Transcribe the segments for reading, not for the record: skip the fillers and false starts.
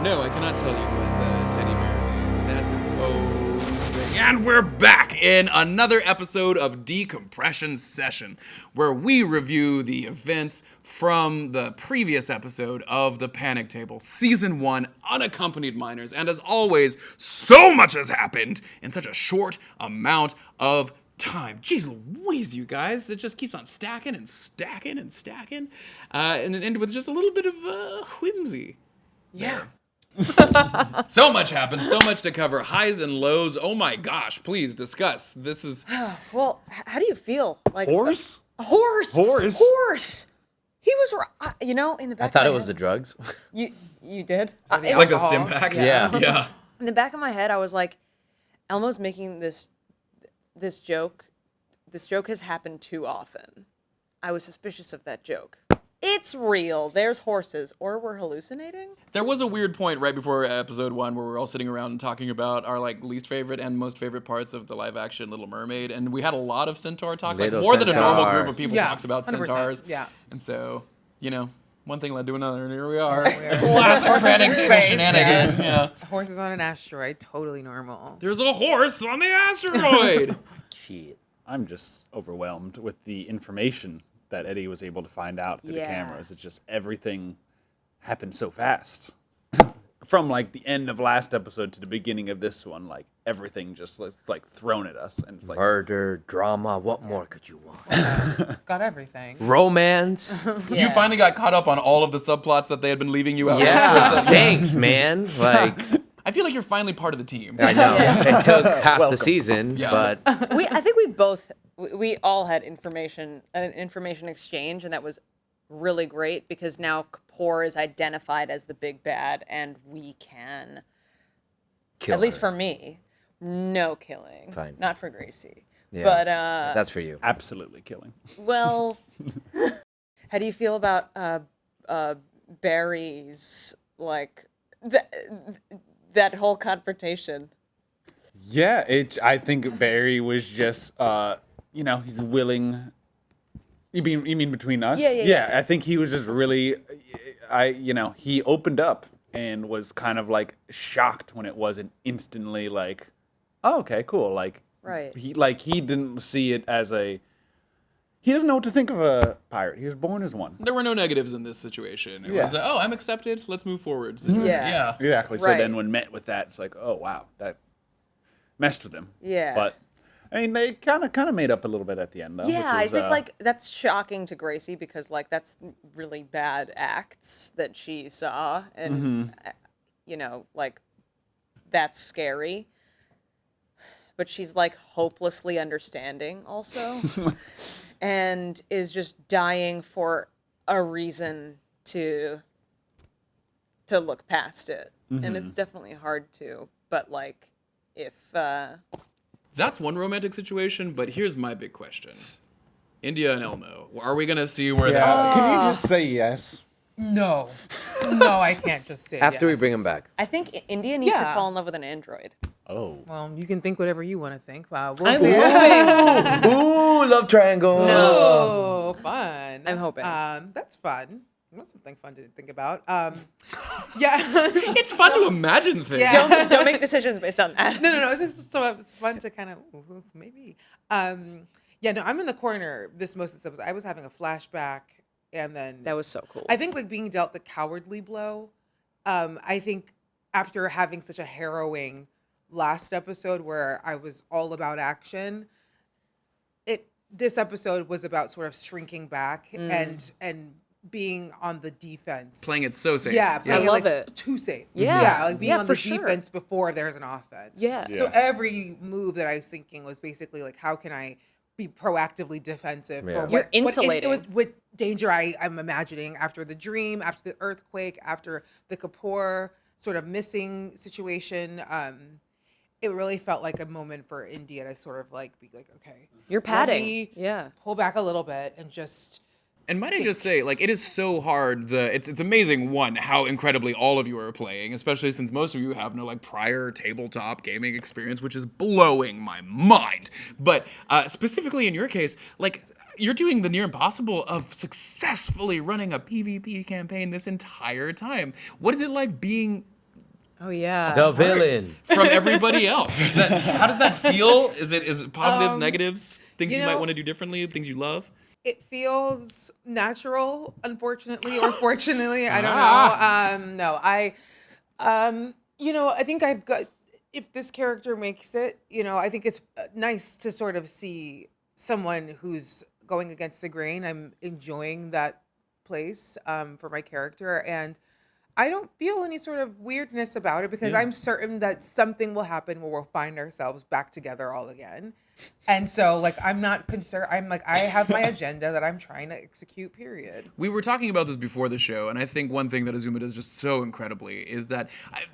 No, I cannot tell you what the teddy bear did. That's its own thing. And we're back in another episode of Decompression Session, where we review the events from the previous episode of The Panic Table, Season 1, Unaccompanied Miners. And as always, so much has happened in such a short amount of time. Jeez Louise, you guys. It just keeps on stacking and stacking and stacking. And it ended with just a little bit of whimsy. Yeah. So much happened, so much to cover. Highs and lows. Oh my gosh, please discuss. This is... Well, how do you feel? Like Horse? A horse. Horse? Horse. He was, in the back I of thought my it was the head. drugs. You did? like the stim packs? Yeah. Yeah. In the back of my head, I was like, Elmo's making this joke. This joke has happened too often. I was suspicious of that joke. It's real. There's horses. Or we're hallucinating? There was a weird point right before episode 1 where we were all sitting around and talking about our least favorite and most favorite parts of the live action Little Mermaid, and we had a lot of centaur talk, more than a normal group of people talks about 100%, centaurs. yeah. And so, one thing led to another, and here we are. Classic Panic Table shenanigan. Yeah. Horses on an asteroid, totally normal. There's a horse on the asteroid. Shit. I'm just overwhelmed with the information that Eddie was able to find out through the cameras. It's just everything happened so fast. From the end of last episode to the beginning of this one, everything just thrown at us, and it's Murder, drama, what more could you want? It's got everything. Romance. You finally got caught up on all of the subplots that they had been leaving you out. Yeah, thanks, man. I feel like you're finally part of the team. I know. It took half the season, but I think we all had an information exchange, and that was really great because now Kapoor is identified as the big bad, and we can kill at least her. for me, no killing. Fine. Not for Gracie. Yeah, but that's for you. absolutely killing. well, how do you feel about Barry's that whole confrontation? Yeah, I think Barry was just, he's willing. You mean between us? Yeah. I think he was just really, he opened up and was kind of shocked when it wasn't instantly oh, okay, cool. Right. He didn't see it as he doesn't know what to think of a pirate. He was born as one. There were no negatives in this situation. It was, I'm accepted. Let's move forward. Yeah. Exactly. So Right. then when met with that, it's oh, wow, that messed with him. Yeah. But, they kind of made up a little bit at the end, though. Yeah, which is, I think that's shocking to Gracie because that's really bad acts that she saw, and that's scary. But she's hopelessly understanding also, and is just dying for a reason to look past it, and it's definitely hard to. But if That's one romantic situation, but here's my big question. India and Elmo, are we going to see where that... Can you just say yes? No, I can't just say After we yes. bring him back. I think India needs to Yeah. fall in love with an android. Oh. Well, you can think whatever you want to think. We'll I'm see. hoping. Ooh, love triangle. Oh, fun. I'm hoping. That's fun. That's something fun to think about. Yeah. It's fun to imagine things. Yeah. Don't make decisions based on that. No. It's just it's fun to kind of maybe. Yeah. No, I'm in the corner. Most of this episode, I was having a flashback, and then That was so cool. I think being dealt the cowardly blow. I think after having such a harrowing last episode where I was all about action, this episode was about sort of shrinking back and being on the defense. Playing it so safe. Yeah, I love like, it. too safe. Yeah. Like being Yeah, on for the sure. defense before there's an offense. Yeah. So every move that I was thinking was basically how can I be proactively defensive Yeah. for You're insulating. what danger I'm imagining after the dream, after the earthquake, after the Kapoor sort of missing situation. It really felt like a moment for India to sort of be okay, You're let padding. me Yeah. pull back a little bit and just. And might I just say, it is so hard. It's amazing, one, how incredibly all of you are playing, especially since most of you have no prior tabletop gaming experience, which is blowing my mind. But specifically in your case, you're doing the near impossible of successfully running a PvP campaign this entire time. What is it like being Oh yeah. The villain. from everybody else. How does that feel? Is it positives, negatives, things you might want to do differently, things you love? It feels natural, unfortunately, or fortunately. I don't know. No, I think I've got, if this character makes it, I think it's nice to sort of see someone who's going against the grain. I'm enjoying that place for my character, and I don't feel any sort of weirdness about it because I'm certain that something will happen where we'll find ourselves back together all again. And so, I'm not concerned. I have my agenda that I'm trying to execute, period. We were talking about this before the show, and I think one thing that Azuma does just so incredibly is that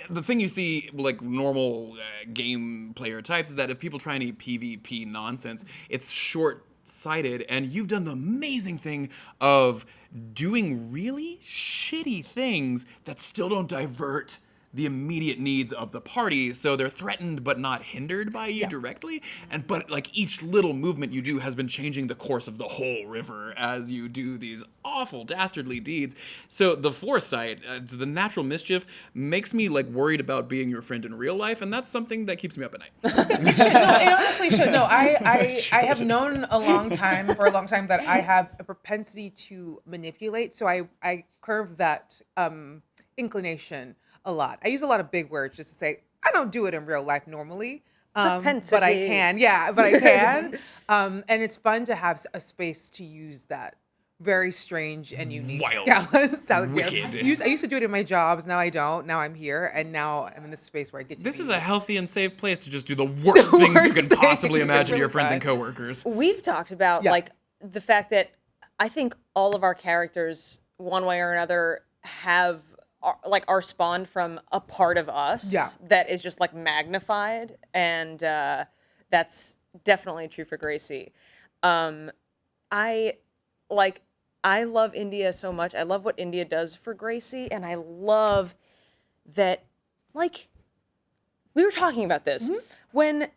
the thing you see, normal game player types, is that if people try any PvP nonsense, it's short-sighted, and you've done the amazing thing of doing really shitty things that still don't divert the immediate needs of the party, so they're threatened but not hindered by you directly. But each little movement you do has been changing the course of the whole river as you do these awful dastardly deeds. So the foresight, the natural mischief, makes me worried about being your friend in real life, and that's something that keeps me up at night. It honestly should. No, I have known for a long time that I have a propensity to manipulate, so I curve that inclination a lot. I use a lot of big words just to say I don't do it in real life normally, but I can. Yeah, but I can. And it's fun to have a space to use that very strange and unique wild, wicked. I used to do it in my jobs. Now I don't. Now I'm here, and now I'm in this space where I get to. This is a healthy and safe place to just do the worst things you can possibly imagine to your friends and coworkers. We've talked about the fact that I think all of our characters, one way or another, are spawned from a part of us that is just magnified, and that's definitely true for Gracie. I love India so much. I love what India does for Gracie, and I love that we were talking about this when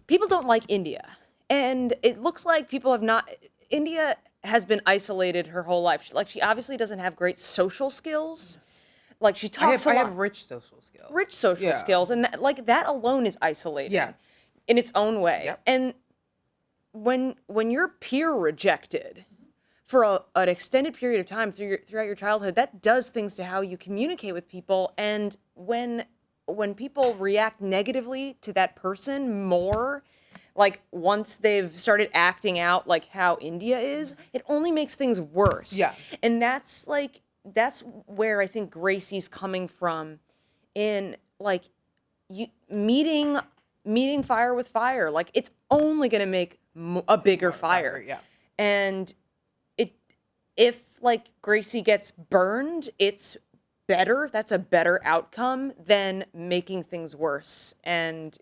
people don't like India, and it looks like people have not. India has been isolated her whole life. She obviously doesn't have great social skills. She talks a lot. I have rich social skills. Rich social skills, and that alone is isolating in its own way. Yep. And when you're peer rejected for an extended period of time throughout your childhood, that does things to how you communicate with people. And when people react negatively to that person more, once they've started acting out how India is, it only makes things worse. Yeah. And that's where I think Gracie's coming from in you meeting fire with fire. It's only going to make a bigger fire. Yeah. And if Gracie gets burned, it's better. That's a better outcome than making things worse. And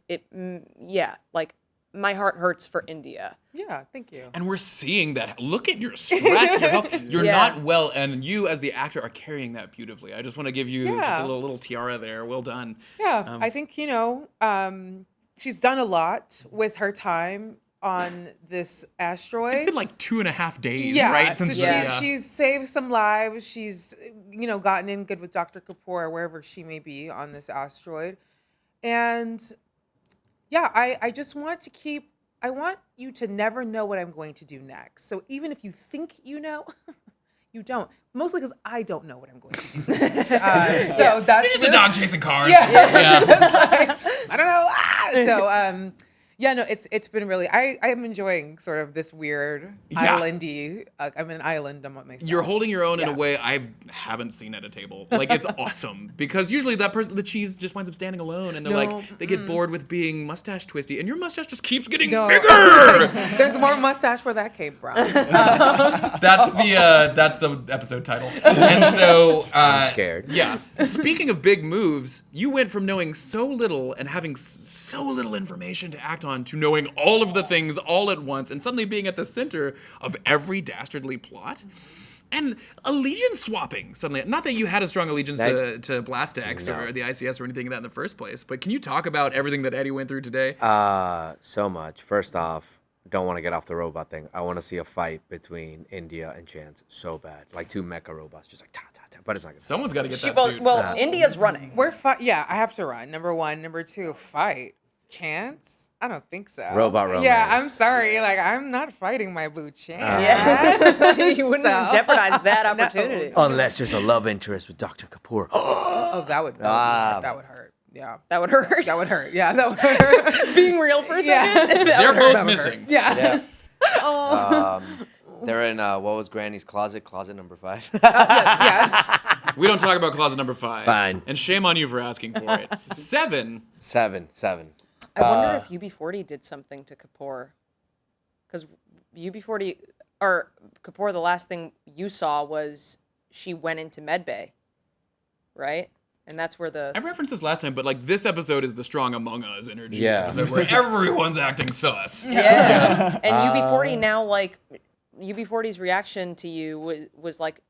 my heart hurts for India. Yeah, thank you. And we're seeing that. Look at your stress, your health. You're not well, and you as the actor are carrying that beautifully. I just want to give you just a little tiara there. Well done. Yeah, I think, she's done a lot with her time on this asteroid. It's been 2.5 days, right? Since she's saved some lives. She's, gotten in good with Dr. Kapoor, wherever she may be on this asteroid. And I just want I want you to never know what I'm going to do next. So even if you think you know, you don't. Mostly because I don't know what I'm going to do next. That's You're just a dog chasing cars. Yeah. Just I don't know. So it's been really. I am enjoying sort of this weird islandy. I'm an island. I'm myself. You're holding your own in a way I haven't seen at a table. It's awesome because usually that person, the cheese, just winds up standing alone, and they're they get bored with being mustache twisty, and your mustache just keeps getting bigger. There's more mustache where that came from. That's the episode title. And so I'm scared. Yeah. Speaking of big moves, you went from knowing so little and having so little information to act on to knowing all of the things all at once and suddenly being at the center of every dastardly plot. And allegiance swapping suddenly. Not that you had a strong allegiance to Blastex or the ICS or anything of that in the first place, but can you talk about everything that Eddie went through today? So much. First off, don't want to get off the robot thing. I want to see a fight between India and Chance so bad. 2 mecha robots, just ta ta ta but it's not gonna. Someone's got to get She, that well, suit. well India's running. Yeah, I have to run. Number 1. Number 2, fight. Chance? I don't think so. Robot romance. Yeah, I'm sorry. Like, I'm not fighting my boo Chance. Yeah. You wouldn't So- jeopardize that opportunity. Unless there's a love interest with Dr. Kapoor. Oh, that would hurt. Yeah. That would hurt. That would hurt. Yeah, that would hurt. Being real for a Yeah. second. That They're would hurt. both missing. Yeah. They're in what was Granny's closet? Closet number 5. Yeah. We don't talk about closet number 5. Fine. And shame on you for asking for it. 7. 7. I wonder if UB40 did something to Kapoor. Because UB40, or Kapoor, the last thing you saw was she went into medbay, right? And that's where the... I referenced this last time, but like this episode is the strong among us energy Yeah. episode where everyone's acting sus. Yeah. And UB40 now, like, UB40's reaction to you was like,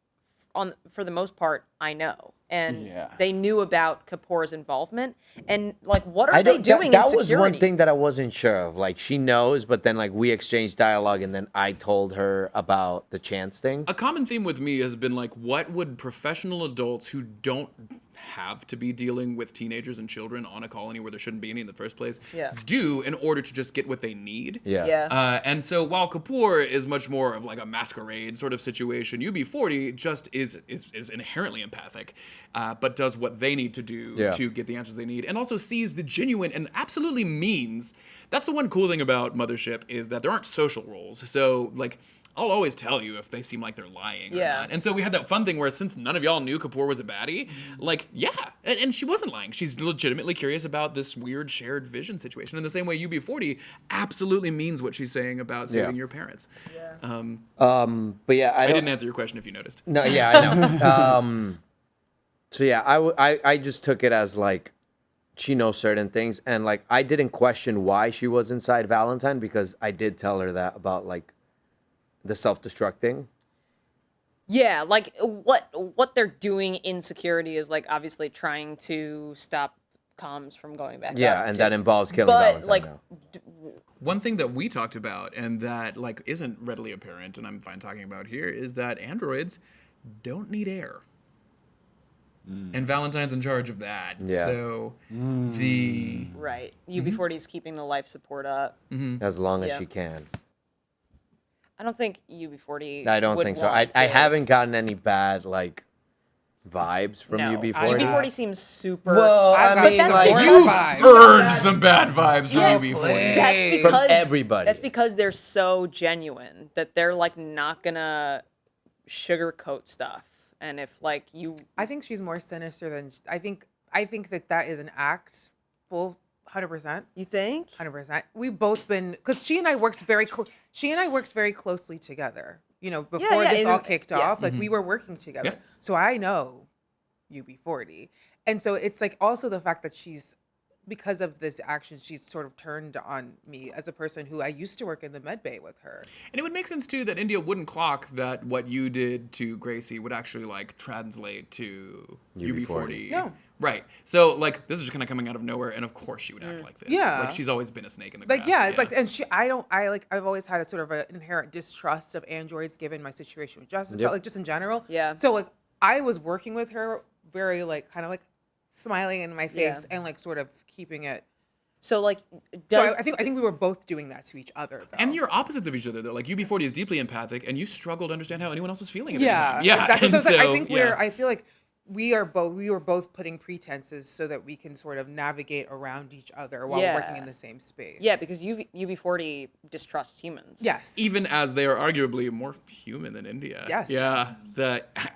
for the most part, I know. And Yeah. they knew about Kapoor's involvement. And, like, what are they doing that in was security? one thing that I wasn't sure of. Like, she knows, but then, like, we exchanged dialogue, and then I told her about the chance thing. A common theme with me has been like, what would professional adults who don't have to be dealing with teenagers and children on a colony where there shouldn't be any in the first place do in order to just get what they need? Yeah. And so while Kapoor is much more of like a masquerade sort of situation, UB40 just is inherently empathic, but does what they need to do to get the answers they need, and also sees the genuine and absolutely means. That's the one cool thing about Mothership is that there aren't social roles. So like, I'll always tell you if they seem like they're lying or not. And so we had that fun thing where since none of y'all knew Kapoor was a baddie, like, and she wasn't lying. She's legitimately curious about this weird shared vision situation. In the same way UB40 absolutely means what she's saying about saving your parents. But yeah, I didn't answer your question if you noticed. No, yeah, I know. So yeah, I just took it as like she knows certain things, and like I didn't question why she was inside Valentine because I did tell her that about like the self-destruct thing. Yeah, like what they're doing in security is like obviously trying to stop comms from going back up. Yeah, and that involves killing But Valentine like, now. One thing that we talked about and that like isn't readily apparent, and I'm fine talking about here, is that androids don't need air. And Valentine's in charge of that. Yeah. So the right, UB40 is keeping the life support up. As long as Yeah. she can. I don't think UB40. I don't would think so. want I to. haven't gotten any bad like vibes from No, UB40. UB40 seems super. Well, I've I mean, got like, worse you've vibes. earned some bad vibes from Yeah, UB40. That's From because everybody. That's because they're so genuine that they're like not gonna sugarcoat stuff. And if like you, I think she's more sinister than I think that is an act, full 100%. you think? 100%. We've both been because she and I worked very closely together. You know, before yeah, this and- all kicked yeah. off, like we were working together. Yeah. So I know UB40, and so it's like also the fact that she's because of this action, she's sort of turned on me as a person who I used to work in the med bay with her. And it would make sense too that India wouldn't clock that what you did to Gracie would actually like translate to UB40. No. Right. So like this is just kind of coming out of nowhere, and of course she would act like this. Yeah. Like she's always been a snake in the grass. Like, yeah, it's like, and I've always had a sort of an inherent distrust of androids given my situation with Justin, Yep. like just in general. Yeah. So like I was working with her very like kind of like smiling in my face and like sort of keeping it. So like, So does I think we were both doing that to each other though. And you're opposites of each other though. Like UB40 is deeply empathic, and you struggle to understand how anyone else is feeling. At any yeah, time. Yeah. exactly. So, And it's like, I think yeah. I feel like we were both putting pretenses so that we can sort of navigate around each other while Yeah. working in the same space. yeah, because UB40 distrusts humans. yes, Even as they are arguably more human than India. Yes. Yeah.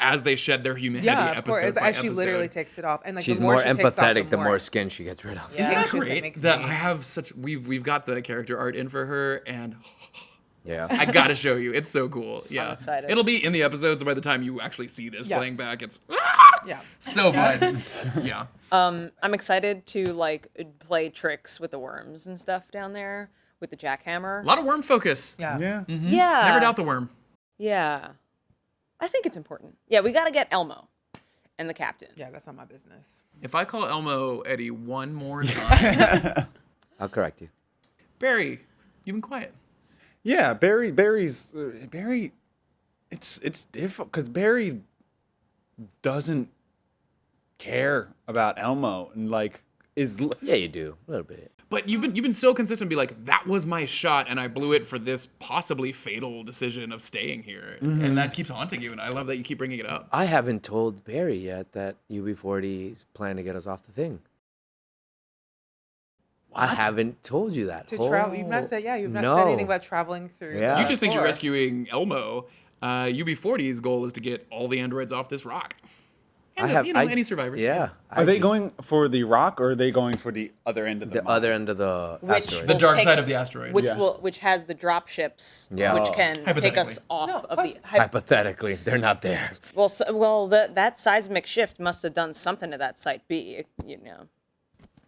As they shed their humanity yeah, of course. episode by As she episode. literally takes it off, and like She's the more more she takes off, empathetic the more skin she gets rid of. Yeah. Isn't that Just, it great makes that me- I have such we've got the character art in for her, and Yeah. I gotta show you. It's so cool. Yeah. excited. It'll be in the episode, so by the time you actually see this Yeah. playing back, it's yeah. so fun. Yeah. I'm excited to like play tricks with the worms and stuff down there with the jackhammer. A lot of worm focus. Yeah. Yeah. Yeah. Never doubt the worm. Yeah. I think it's important. Yeah, we got to get Elmo and the captain. Yeah, that's not my business. If I call Elmo Eddie one more time, I'll correct you. Barry, you've been quiet. Yeah, Barry. It's difficult because Barry doesn't care about Elmo and like is. Yeah, you do a little bit. But you've been so consistent, be like, that was my shot, and I blew it for this possibly fatal decision of staying here, and that keeps haunting you. And I love that you keep bringing it up. I haven't told Barry yet that UB40 is planning to get us off the thing. I haven't told you that. To travel, you've not said you've not said anything about traveling through. Yeah. You just think you're floor. rescuing Elmo. UB40's goal is to get all the androids off this rock. And any survivors. Yeah. Are they going for the rock or are they going for the other end of the the other end of the asteroid? The will dark take- side of the asteroid. which has the drop ships, Yeah. which can take us Hypothetically. off No, of the. question. Hypothetically, they're not there. That seismic shift must have done something to that site B. You know.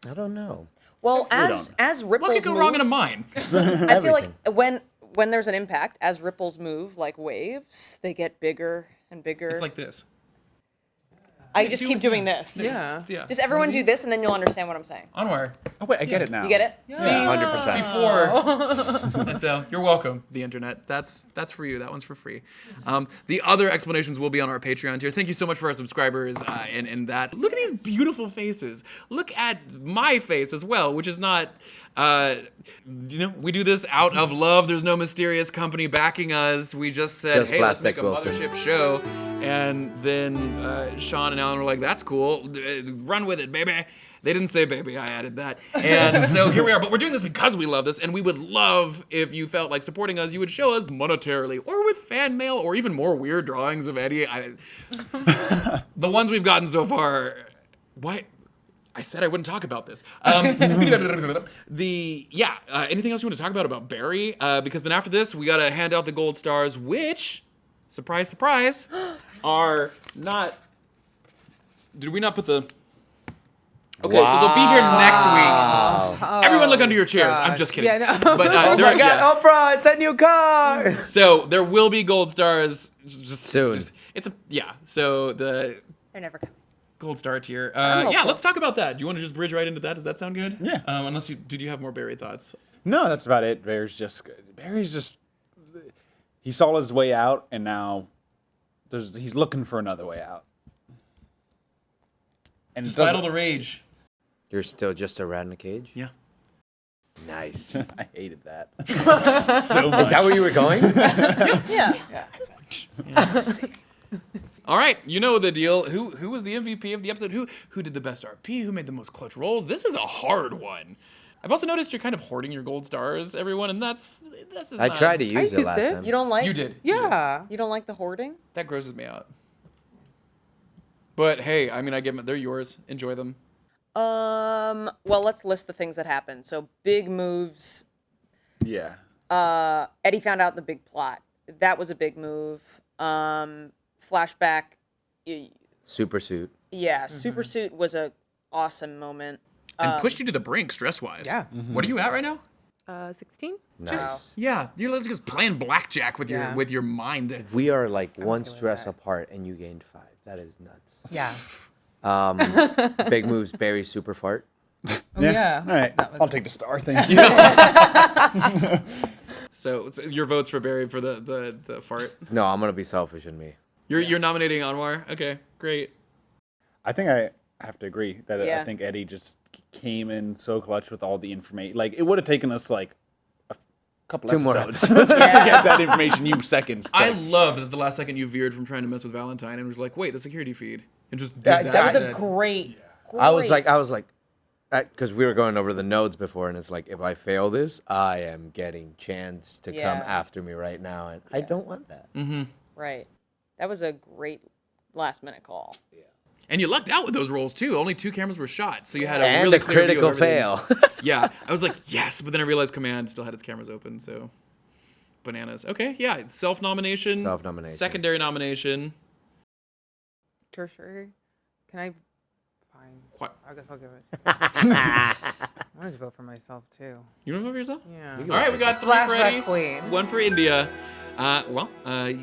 I don't know. Well, don't as ripples What could go move, wrong in a mine? I feel like when there's an impact, as ripples move like waves, they get bigger and bigger. It's like this. I just keep doing this. Yeah. Yeah. Just everyone do this, and then you'll understand what I'm saying. Onward. Oh wait, I get it now. You get it? See, 100%. before. And so you're welcome, the internet. That's for you. That one's for free. The other explanations will be on our Patreon tier. Thank you so much for our subscribers and that. Look at these beautiful faces. Look at my face as well, which is not. We do this out of love. There's no mysterious company backing us. We just said, Just hey, let's make Plastics a Wilson. Mothership show. And then Sean and Alan were like, that's cool. Run with it, baby. They didn't say baby, I added that. And so here we are. But we're doing this because we love this. And we would love if you felt like supporting us, you would show us monetarily or with fan mail or even more weird drawings of Eddie. The ones we've gotten so far, what? I said I wouldn't talk about this. Anything else you want to talk about Barry? Because then after this, we got to hand out the gold stars, which, surprise, surprise, are not. Did we not put the? Okay, so they'll be here next week. Everyone look under your chairs. I'm just kidding. Yeah, no. But Oh my God, Oprah, it's a new car. So there will be gold stars just Soon. So the They're never coming. gold star tier. hopeful. Let's talk about that. Do you want to just bridge right into that? Does that sound good? Yeah. Did you have more Barry thoughts? No, that's about it. Barry's just he saw his way out and now he's looking for another way out. And Despite all the rage. You're still just a rat in a cage? Yeah. Nice. I hated that so much. Is that where you were going? Yeah. All right, you know the deal. Who was the MVP of the episode? Who did the best RP? Who made the most clutch rolls? This is a hard one. I've also noticed you're kind of hoarding your gold stars, everyone, and that's just I not- tried to use it used last it. time. You don't like? You did. Yeah. You don't like the hoarding? That grosses me out. But hey, I mean, I give them. They're yours. Enjoy them. Well, let's list the things that happened. So big moves. Yeah. Eddie found out the big plot. That was a big move. Flashback. Super suit. Yeah, super suit was a awesome moment. And pushed you to the brink, stress-wise. Yeah. What are you at right now? 16? No. Yeah, you're like just playing blackjack with Yeah. your mind. We are like one okay with stress that. apart, and you gained 5. That is nuts. Yeah. Big moves, Barry super fart. Yeah. All right. That was- I'll take the star. Thank you. So your votes for Barry for the fart. No, I'm gonna be selfish in me. You're nominating Anwar. Okay, great. I think I have to agree that Yeah. I think Eddie just came in so clutch with all the information. Like it would have taken us like a couple 2 more episodes to get that information. You seconds. I Like, loved that the last second you veered from trying to mess with Valentine and was like, wait, the security feed, and just did That- that. That was a instead. great. I was like, because we were going over the nodes before, and it's like, if I fail this, I am getting chance to come Yeah. after me right now, and I don't want that. right. That was a great last minute call. And you lucked out with those rolls too. Only 2 cameras were shot, so you had a And really a clear view of critical everything. fail. Yeah, I was like, yes, but then I realized Command still had its cameras open, so bananas. Okay, yeah, it's self-nomination. Self-nomination. Secondary nomination. Tertiary? Can I? Fine. What? I guess I'll give it. I wanted to vote for myself too. You want to vote for yourself? Yeah. You can All right, vote we for got 3 for Flashback Eddie, queen. 1 for India. You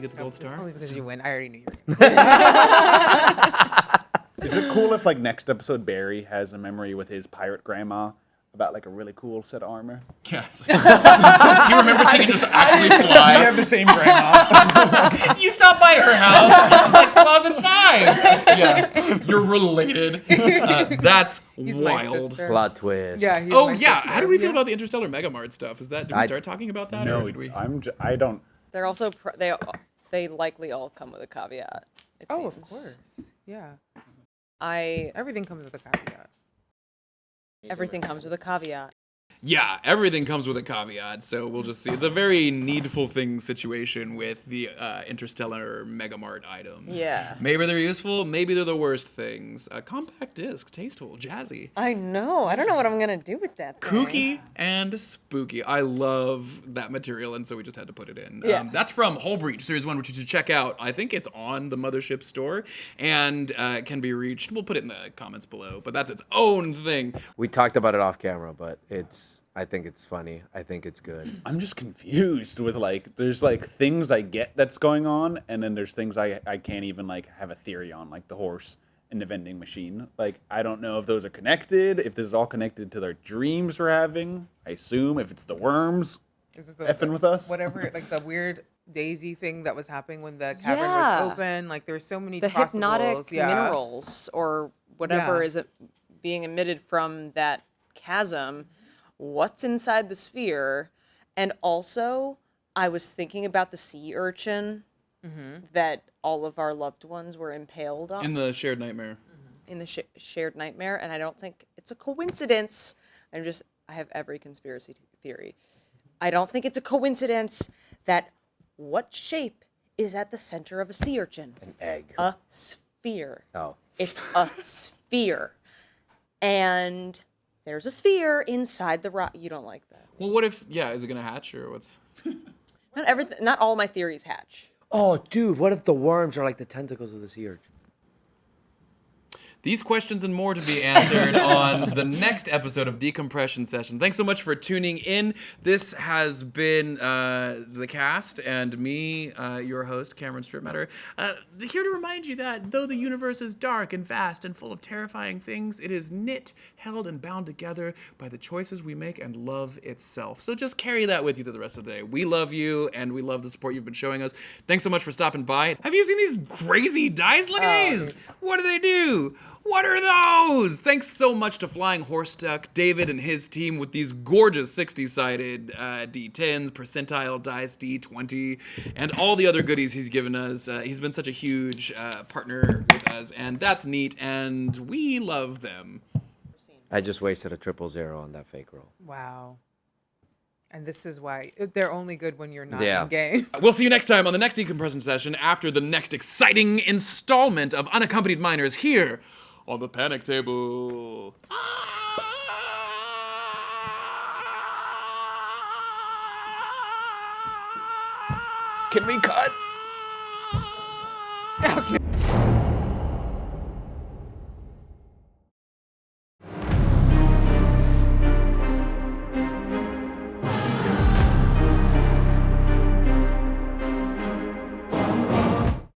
get the gold It's star. only because you win. I already knew you were going to is it cool if like next episode Barry has a memory with his pirate grandma about like a really cool set of armor? Yes. You remember she can just actually I fly? have the same grandma. You stopped by her house. She's like, Closet 5. Yeah. You're related. That's He's my wild. sister. Plot twist. Yeah. He's Oh, my yeah. sister. How do we feel Yeah. about the Interstellar Megamart stuff? Did we start talking about that? No, or did we? I don't. They're also they likely all come with a caveat. It Oh, of seems. course. Yeah. I Everything comes with a caveat. everything comes with a caveat. Yeah, everything comes with a caveat, so we'll just see. It's a very needful thing situation with the Interstellar Megamart items. Yeah. Maybe they're useful, maybe they're the worst things. A compact disc, tasteful, jazzy, I know. I don't know what I'm gonna do with that. Thing. kooky, and spooky. I love that material, and so we just had to put it in. Yeah. That's from Hull Breach, Series 1, which you should check out. I think it's on the Mothership store, and can be reached. We'll put it in the comments below, but that's its own thing. We talked about it off camera, but I think it's funny. I think it's good. I'm just confused with like there's like things I get that's going on, and then there's things I can't even like have a theory on, like the horse and the vending machine. Like I don't know if those are connected, if this is all connected to their dreams we're having. I assume if it's the worms Is it effing with us. Whatever, like the weird daisy thing that was happening when the cavern Yeah. was open. Like there's so many The hypnotic possibles. Yeah. minerals or whatever Yeah. is being emitted from that chasm. What's inside the sphere? And also, I was thinking about the sea urchin that all of our loved ones were impaled on In the shared nightmare. in the shared nightmare, and I don't think it's a coincidence. I have every conspiracy theory. I don't think it's a coincidence that what shape is at the center of a sea urchin? An egg. A sphere. Oh. It's a sphere. And there's a sphere inside the rock. You don't like that. Well, what if, is it going to hatch or what's... Not all my theories hatch. Oh, dude, what if the worms are like the tentacles of the sea urchin? These questions and more to be answered on the next episode of Decompression Session. Thanks so much for tuning in. This has been the cast and me, your host, Cameron Strittmatter, here to remind you that though the universe is dark and vast and full of terrifying things, it is knit, held, and bound together by the choices we make and love itself. So just carry that with you through the rest of the day. We love you, and we love the support you've been showing us. Thanks so much for stopping by. Have you seen these crazy dice? Look at these. What do they do? What are those? Thanks so much to Flying Horseduck, David and his team with these gorgeous 60-sided D10s, percentile dice, D20, and all the other goodies he's given us. He's been such a huge partner with us, and that's neat, and we love them. I just wasted a 000 on that fake roll. Wow. And this is why they're only good when you're not Yeah. in game. We'll see you next time on the next Decompression Session after the next exciting installment of Unaccompanied Miners here on the Panic Table. Can we cut? Okay.